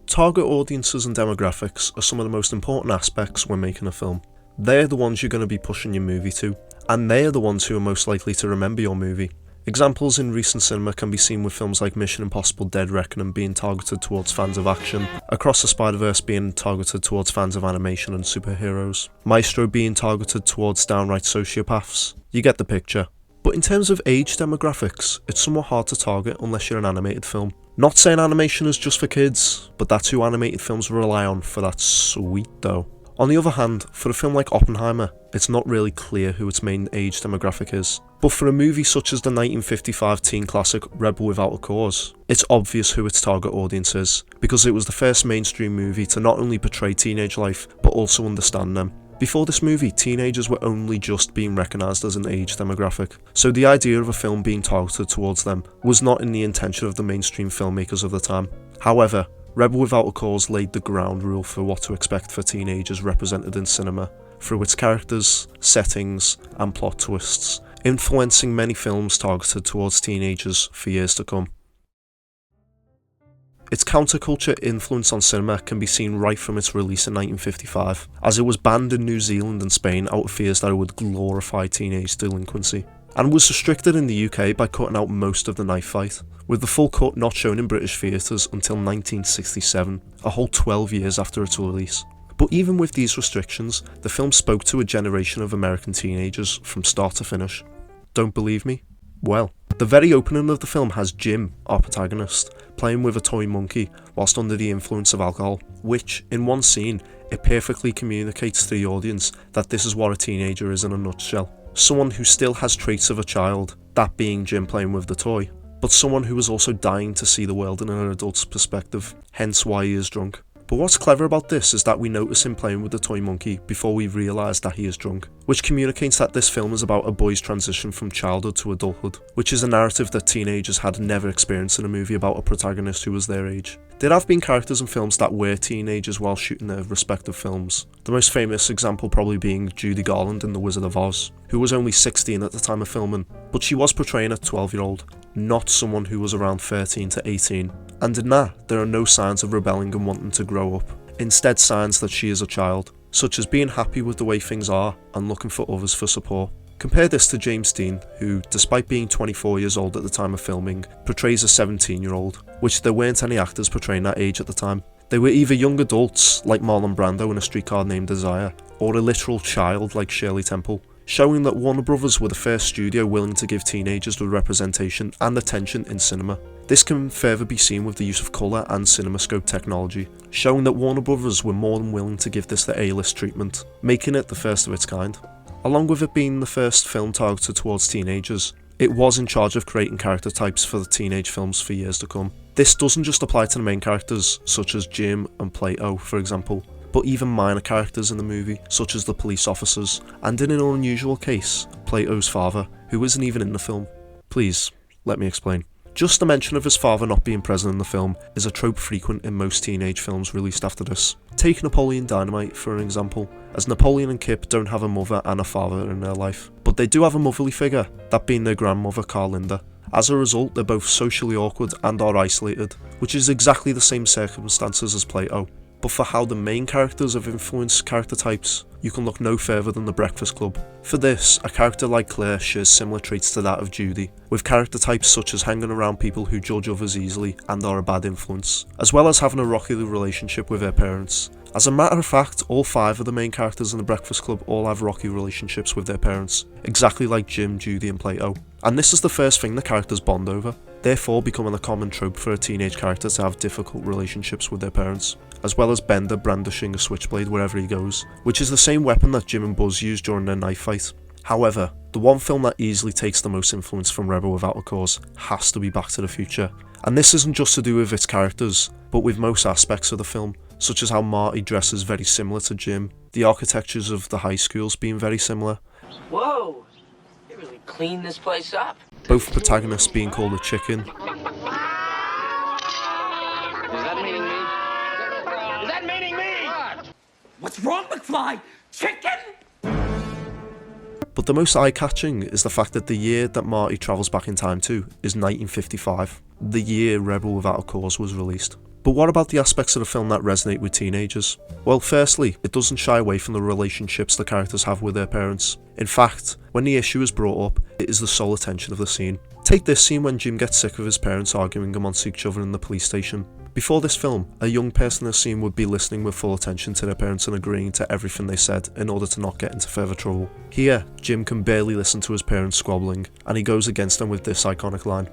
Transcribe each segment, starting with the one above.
Target audiences and demographics are some of the most important aspects when making a film. They're the ones you're going to be pushing your movie to, and they're the ones who are most likely to remember your movie. Examples in recent cinema can be seen with films like Mission Impossible Dead Reckoning being targeted towards fans of action, Across the Spider-Verse being targeted towards fans of animation and superheroes, Maestro being targeted towards downright sociopaths. You get the picture. But in terms of age demographics, it's somewhat hard to target unless you're an animated film. Not saying animation is just for kids, but that's who animated films rely on for that sweet dough. On the other hand, for a film like Oppenheimer, it's not really clear who its main age demographic is. But for a movie such as the 1955 teen classic Rebel Without a Cause, it's obvious who its target audience is, because it was the first mainstream movie to not only portray teenage life, but also understand them. Before this movie, teenagers were only just being recognised as an age demographic, so the idea of a film being targeted towards them was not in the intention of the mainstream filmmakers of the time. However, Rebel Without a Cause laid the ground rule for what to expect for teenagers represented in cinema, through its characters, settings, and plot twists, influencing many films targeted towards teenagers for years to come. Its counterculture influence on cinema can be seen right from its release in 1955, as it was banned in New Zealand and Spain out of fears that it would glorify teenage delinquency, and was restricted in the UK by cutting out most of the knife fight, with the full cut not shown in British theatres until 1967, a whole 12 years after its release. But even with these restrictions, the film spoke to a generation of American teenagers from start to finish. Don't believe me? Well, the very opening of the film has Jim, our protagonist, playing with a toy monkey whilst under the influence of alcohol, which, in one scene, it perfectly communicates to the audience that this is what a teenager is in a nutshell. Someone who still has traits of a child, that being Jim playing with the toy, but someone who is also dying to see the world in an adult's perspective, hence why he is drunk. But what's clever about this is that we notice him playing with the toy monkey before we realise that he is drunk, which communicates that this film is about a boy's transition from childhood to adulthood, which is a narrative that teenagers had never experienced in a movie about a protagonist who was their age. There have been characters in films that were teenagers while shooting their respective films, the most famous example probably being Judy Garland in The Wizard of Oz, who was only 16 at the time of filming, but she was portraying a 12-year-old, not someone who was around 13 to 18. And in that, there are no signs of rebelling and wanting to grow up, instead signs that she is a child, such as being happy with the way things are and looking for others for support. Compare this to James Dean, who, despite being 24 years old at the time of filming, portrays a 17-year-old, which there weren't any actors portraying that age at the time. They were either young adults, like Marlon Brando in A Streetcar Named Desire, or a literal child like Shirley Temple, showing that Warner Brothers were the first studio willing to give teenagers the representation and attention in cinema. This can further be seen with the use of colour and cinemascope technology, showing that Warner Brothers were more than willing to give this the A-list treatment, making it the first of its kind. Along with it being the first film targeted towards teenagers, it was in charge of creating character types for the teenage films for years to come. This doesn't just apply to the main characters, such as Jim and Plato, for example, but even minor characters in the movie, such as the police officers, and in an unusual case, Plato's father, who isn't even in the film. Please, let me explain. Just the mention of his father not being present in the film is a trope frequent in most teenage films released after this. Take Napoleon Dynamite for an example, as Napoleon and Kip don't have a mother and a father in their life, but they do have a motherly figure, that being their grandmother Carlinda. As a result, they're both socially awkward and are isolated, which is exactly the same circumstances as Plato. But for how the main characters have influenced character types, you can look no further than The Breakfast Club. For this, a character like Claire shares similar traits to that of Judy, with character types such as hanging around people who judge others easily and are a bad influence, as well as having a rocky relationship with her parents. As a matter of fact, all 5 of the main characters in The Breakfast Club all have rocky relationships with their parents, exactly like Jim, Judy and Plato. And this is the first thing the characters bond over, therefore becoming a common trope for a teenage character to have difficult relationships with their parents, as well as Bender brandishing a switchblade wherever he goes, which is the same weapon that Jim and Buzz use during their knife fight. However, the one film that easily takes the most influence from Rebel Without a Cause has to be Back to the Future. And this isn't just to do with its characters, but with most aspects of the film, such as how Marty dresses very similar to Jim, the architectures of the high schools being very similar. Whoa! They really cleaned this place up. Both protagonists being called a chicken. Is that meaning me? Is that meaning me? What? What's wrong, McFly? Chicken? But the most eye-catching is the fact that the year that Marty travels back in time to is 1955, the year Rebel Without a Cause was released. But what about the aspects of the film that resonate with teenagers? Well, firstly, it doesn't shy away from the relationships the characters have with their parents. In fact, when the issue is brought up, it is the sole attention of the scene. Take this scene when Jim gets sick of his parents arguing amongst each other in the police station. Before this film, a young person in the scene would be listening with full attention to their parents and agreeing to everything they said in order to not get into further trouble. Here, Jim can barely listen to his parents squabbling, and he goes against them with this iconic line.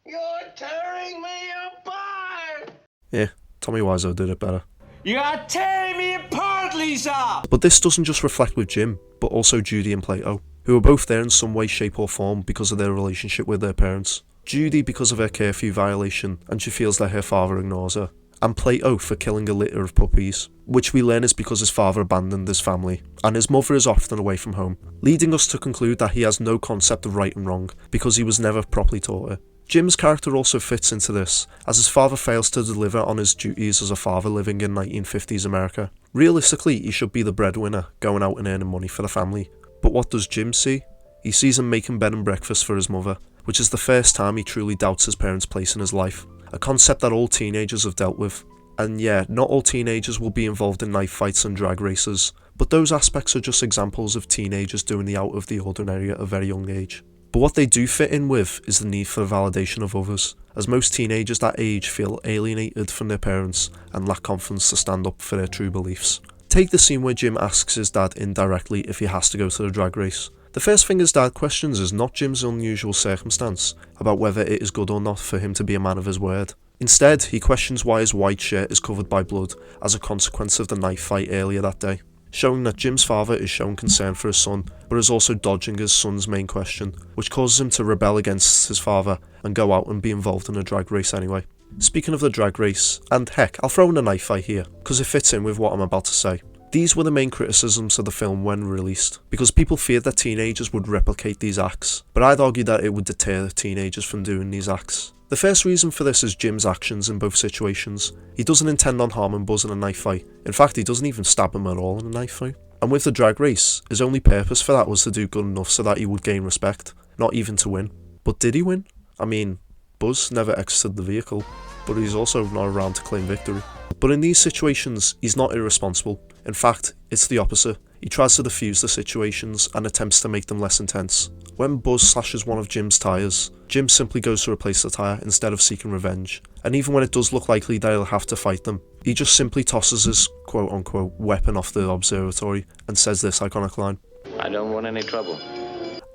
You're tearing me apart! Yeah, Tommy Wiseau did it better. You are tearing me apart, Lisa! But this doesn't just reflect with Jim, but also Judy and Plato, who are both there in some way, shape or form because of their relationship with their parents. Judy because of her curfew violation and she feels that her father ignores her, and Plato for killing a litter of puppies, which we learn is because his father abandoned his family, and his mother is often away from home, leading us to conclude that he has no concept of right and wrong because he was never properly taught it. Jim's character also fits into this, as his father fails to deliver on his duties as a father living in 1950s America. Realistically, he should be the breadwinner, going out and earning money for the family. But what does Jim see? He sees him making bed and breakfast for his mother, which is the first time he truly doubts his parents' place in his life, a concept that all teenagers have dealt with. And yeah, not all teenagers will be involved in knife fights and drag races, but those aspects are just examples of teenagers doing the out of the ordinary at a very young age. But what they do fit in with is the need for the validation of others, as most teenagers that age feel alienated from their parents and lack confidence to stand up for their true beliefs. Take the scene where Jim asks his dad indirectly if he has to go to the drag race. The first thing his dad questions is not Jim's unusual circumstance about whether it is good or not for him to be a man of his word. Instead, he questions why his white shirt is covered by blood as a consequence of the knife fight earlier that day, showing that Jim's father is showing concern for his son, but is also dodging his son's main question, which causes him to rebel against his father and go out and be involved in a drag race anyway. Speaking of the drag race, and heck, I'll throw in a knife fight here, because it fits in with what I'm about to say. These were the main criticisms of the film when released, because people feared that teenagers would replicate these acts, but I'd argue that it would deter teenagers from doing these acts. The first reason for this is Jim's actions in both situations. He doesn't intend on harming Buzz in a knife fight. In fact, he doesn't even stab him at all in a knife fight. And with the drag race, his only purpose for that was to do good enough so that he would gain respect, not even to win. But did he win? I mean, Buzz never exited the vehicle, but he's also not around to claim victory. But in these situations, he's not irresponsible. In fact, it's the opposite. He tries to defuse the situations and attempts to make them less intense. When Buzz slashes one of Jim's tyres, Jim simply goes to replace the tyre instead of seeking revenge. And even when it does look likely that he'll have to fight them, he just simply tosses his quote-unquote weapon off the observatory and says this iconic line. I don't want any trouble.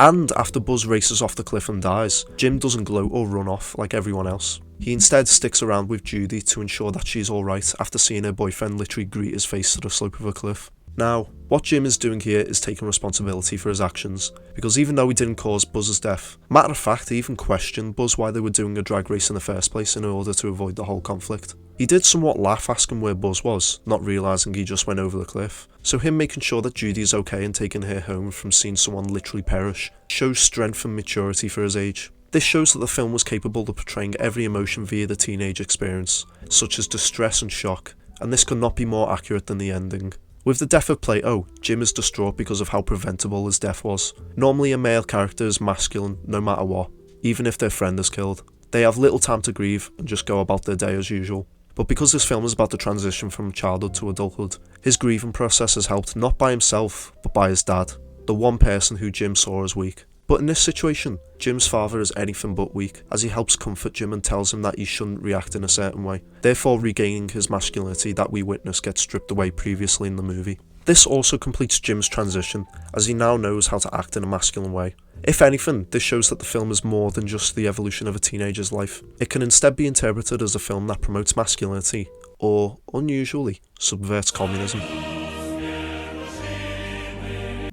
And after Buzz races off the cliff and dies, Jim doesn't gloat or run off like everyone else. He instead sticks around with Judy to ensure that she's alright after seeing her boyfriend literally greet his face to the slope of a cliff. Now, what Jim is doing here is taking responsibility for his actions, because even though he didn't cause Buzz's death, matter of fact he even questioned Buzz why they were doing a drag race in the first place in order to avoid the whole conflict. He did somewhat laugh asking where Buzz was, not realising he just went over the cliff, so him making sure that Judy is okay and taking her home from seeing someone literally perish shows strength and maturity for his age. This shows that the film was capable of portraying every emotion via the teenage experience, such as distress and shock, and this could not be more accurate than the ending. With the death of Plato, Jim is distraught because of how preventable his death was. Normally a male character is masculine no matter what, even if their friend is killed. They have little time to grieve and just go about their day as usual. But because this film is about the transition from childhood to adulthood, his grieving process is helped not by himself, but by his dad, the one person who Jim saw as weak. But in this situation, Jim's father is anything but weak, as he helps comfort Jim and tells him that he shouldn't react in a certain way, therefore regaining his masculinity that we witness get stripped away previously in the movie. This also completes Jim's transition, as he now knows how to act in a masculine way. If anything, this shows that the film is more than just the evolution of a teenager's life. It can instead be interpreted as a film that promotes masculinity, or, unusually, subverts communism.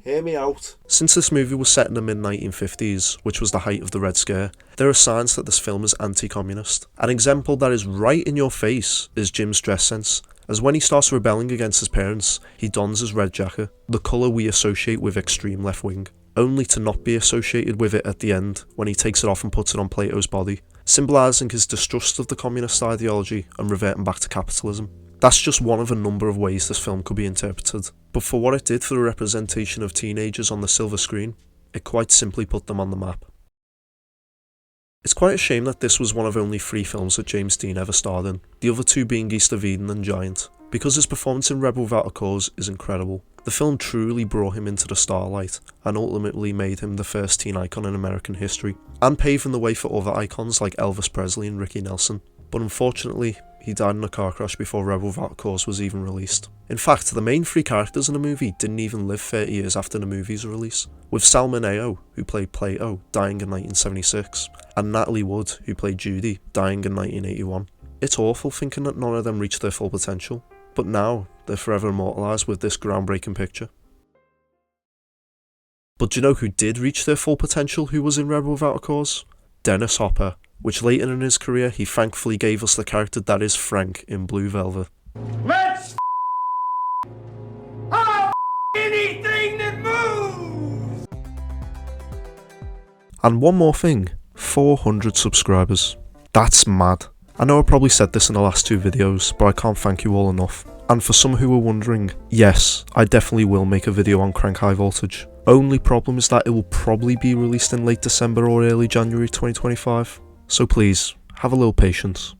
Hear me out. Since this movie was set in the mid-1950s, which was the height of the Red Scare, there are signs that this film is anti-communist. An example that is right in your face is Jim's dress sense, as when he starts rebelling against his parents, he dons his red jacket, the colour we associate with extreme left-wing, only to not be associated with it at the end when he takes it off and puts it on Plato's body, symbolising his distrust of the communist ideology and reverting back to capitalism. That's just one of a number of ways this film could be interpreted, but for what it did for the representation of teenagers on the silver screen, it quite simply put them on the map. It's quite a shame that this was one of only 3 films that James Dean ever starred in, the other 2 being East of Eden and Giant, because his performance in Rebel Without a Cause is incredible. The film truly brought him into the starlight, and ultimately made him the first teen icon in American history, and paving the way for other icons like Elvis Presley and Ricky Nelson. But unfortunately, he died in a car crash before Rebel Without a Cause was even released. In fact, the main 3 characters in the movie didn't even live 30 years after the movie's release, with Salma Hayek, who played Plato, dying in 1976, and Natalie Wood, who played Judy, dying in 1981. It's awful thinking that none of them reached their full potential, but now they're forever immortalised with this groundbreaking picture. But do you know who did reach their full potential who was in Rebel Without a Cause? Dennis Hopper, which later in his career he thankfully gave us the character that is Frank in Blue Velvet. Let's anything that moves! And one more thing, 400 subscribers. That's mad. I know I probably said this in the last 2 videos, but I can't thank you all enough. And for some who are wondering, yes, I definitely will make a video on Crank High Voltage. Only problem is that it will probably be released in late December or early January 2025. So please, have a little patience.